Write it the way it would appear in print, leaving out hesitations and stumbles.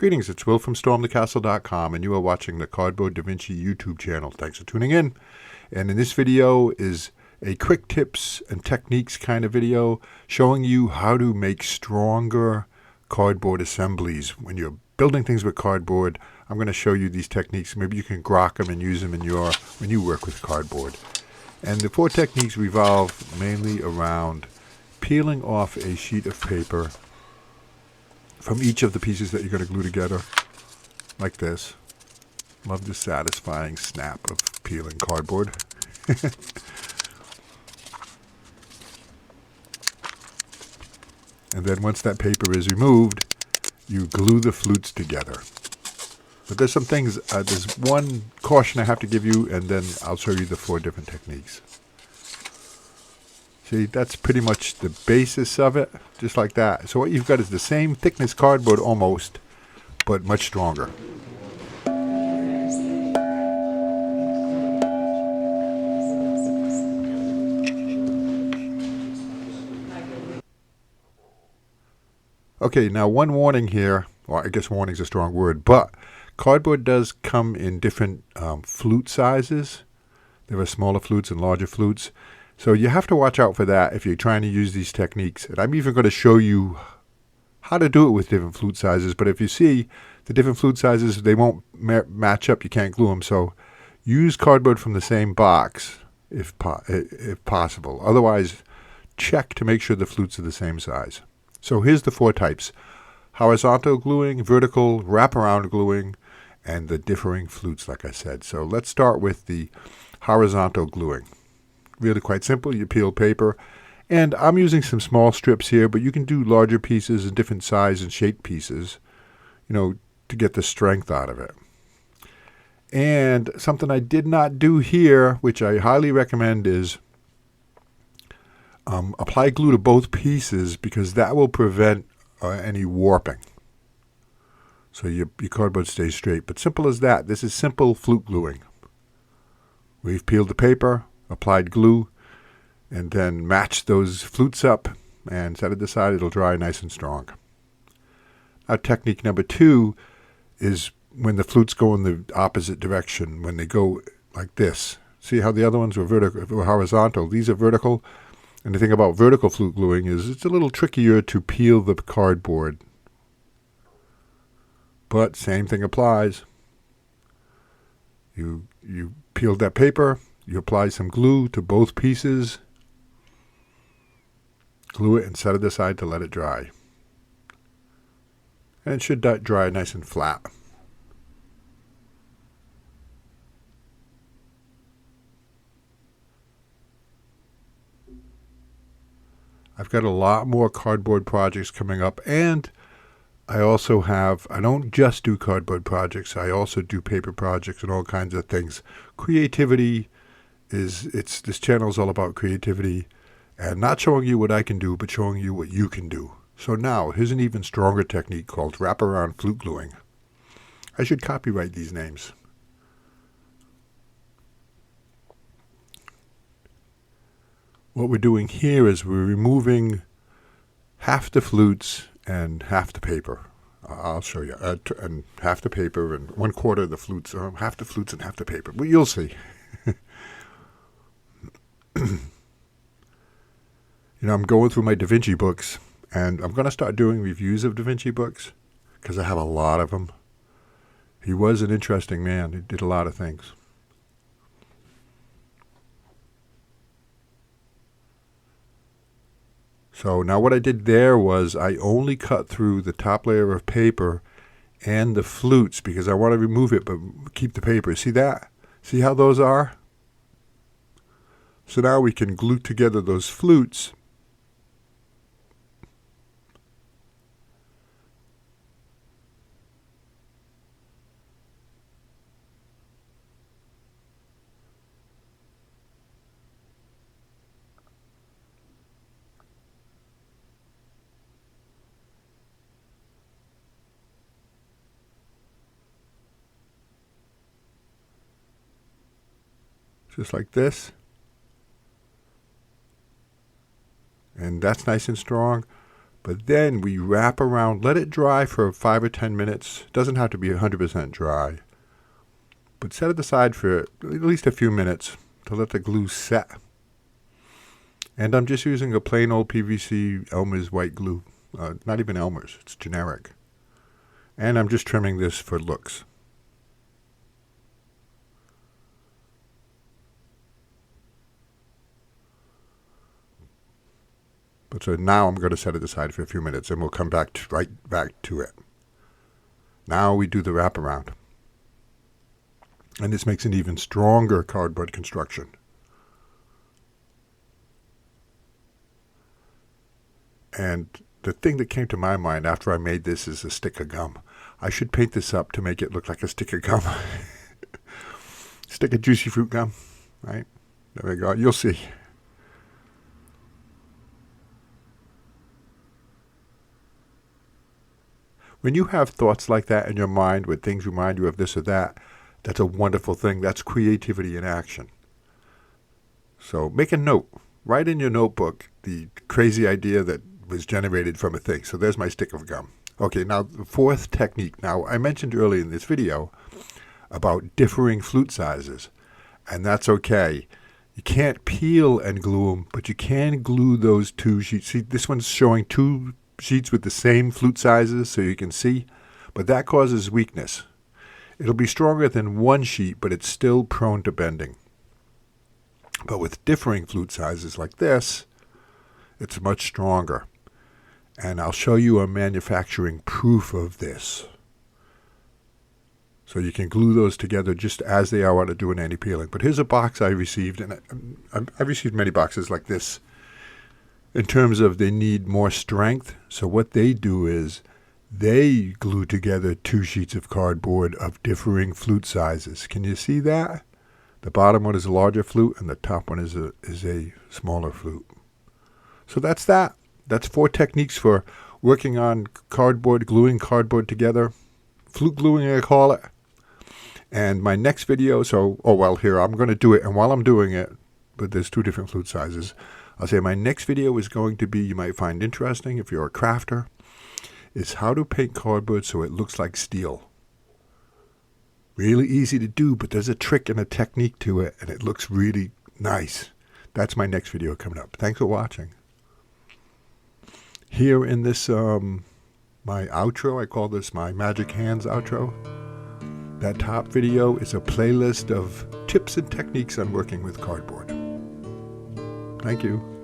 Greetings, it's Will from StormTheCastle.com, and you are watching the Cardboard DaVinci YouTube channel. Thanks for tuning in. And in this video is a quick tips and techniques kind of video showing you how to make stronger cardboard assemblies. When you're building things with cardboard, I'm going to show you these techniques. Maybe you can grok them and use them in when you work with cardboard. And the four techniques revolve mainly around peeling off a sheet of paper from each of the pieces that you're going to glue together, like this. Love the satisfying snap of peeling cardboard. And then once that paper is removed, you glue the flutes together. But there's some things, there's one caution I have to give you, and then I'll show you the four different techniques. See, that's pretty much the basis of it, just like that. So what you've got is the same thickness cardboard almost, but much stronger. Okay, now one warning here, well I guess warning is a strong word, but cardboard does come in different flute sizes. There are smaller flutes and larger flutes. So you have to watch out for that if you're trying to use these techniques. And I'm even going to show you how to do it with different flute sizes. But if you see the different flute sizes, they won't match up. You can't glue them. So use cardboard from the same box if possible. Otherwise, check to make sure the flutes are the same size. So here's the four types: horizontal gluing, vertical, wraparound gluing, and the differing flutes, like I said. So let's start with the horizontal gluing. Really quite simple. You peel paper, and I'm using some small strips here, but you can do larger pieces and different size and shape pieces, to get the strength out of it. And something I did not do here, which I highly recommend, is apply glue to both pieces, because that will prevent any warping. So your cardboard stays straight. But simple as that. This is simple flute gluing. We've peeled the paper, applied glue, and then match those flutes up and set it aside. It'll dry nice and strong. Now, technique number two is when the flutes go in the opposite direction, when they go like this. See how the other ones were horizontal? These are vertical. And the thing about vertical flute gluing is it's a little trickier to peel the cardboard. But same thing applies. You peeled that paper. You apply some glue to both pieces, glue it, and set it aside to let it dry. And it should dry nice and flat. I've got a lot more cardboard projects coming up, and I don't just do cardboard projects, I also do paper projects and all kinds of things. Creativity this channel is all about creativity, and not showing you what I can do, but showing you what you can do. So now, here's an even stronger technique called wraparound flute gluing. I should copyright these names. What we're doing here is we're removing half the flutes and half the paper. I'll show you. And half the paper and 1/4 of the flutes, half the flutes and half the paper. But you'll see. I'm going through my DaVinci books, and I'm going to start doing reviews of DaVinci books because I have a lot of them. He was an interesting man. He did a lot of things. So now what I did there was I only cut through the top layer of paper and the flutes because I want to remove it but keep the paper. See that? See how those are? So now we can glue together those flutes. Just like this. And that's nice and strong. But then we wrap around, let it dry for 5 or 10 minutes. It doesn't have to be 100% dry. But set it aside for at least a few minutes to let the glue set. And I'm just using a plain old PVC Elmer's white glue. Not even Elmer's, it's generic. And I'm just trimming this for looks. But so now I'm going to set it aside for a few minutes and we'll come back right back to it. Now we do the wraparound. And this makes an even stronger cardboard construction. And the thing that came to my mind after I made this is a stick of gum. I should paint this up to make it look like a stick of gum. Stick of juicy fruit gum, right? There we go. You'll see. When you have thoughts like that in your mind, where things remind you of this or that, that's a wonderful thing. That's creativity in action. So make a note. Write in your notebook the crazy idea that was generated from a thing. So there's my stick of gum. Okay, now the fourth technique. Now, I mentioned earlier in this video about differing flute sizes, and that's okay. You can't peel and glue them, but you can glue those two sheets. See, this one's showing two sheets with the same flute sizes so you can see, but that causes weakness. It'll be stronger than one sheet, but it's still prone to bending. But with differing flute sizes like this, it's much stronger. And I'll show you a manufacturing proof of this. So you can glue those together just as they are without doing any peeling. But here's a box I received, and I've received many boxes like this. In terms of they need more strength, so what they do is they glue together two sheets of cardboard of differing flute sizes. Can you see that? The bottom one is a larger flute, and the top one is a smaller flute. So that's that. That's 4 techniques for working on cardboard, gluing cardboard together. Flute gluing, I call it. And my next video, here, I'm going to do it, and while I'm doing it, but there's 2 different flute sizes, I'll say my next video is going to be, you might find interesting if you're a crafter, is how to paint cardboard so it looks like steel. Really easy to do, but there's a trick and a technique to it, and it looks really nice. That's my next video coming up. Thanks for watching. Here in this, my outro, I call this my Magic Hands outro. That top video is a playlist of tips and techniques on working with cardboard. Thank you.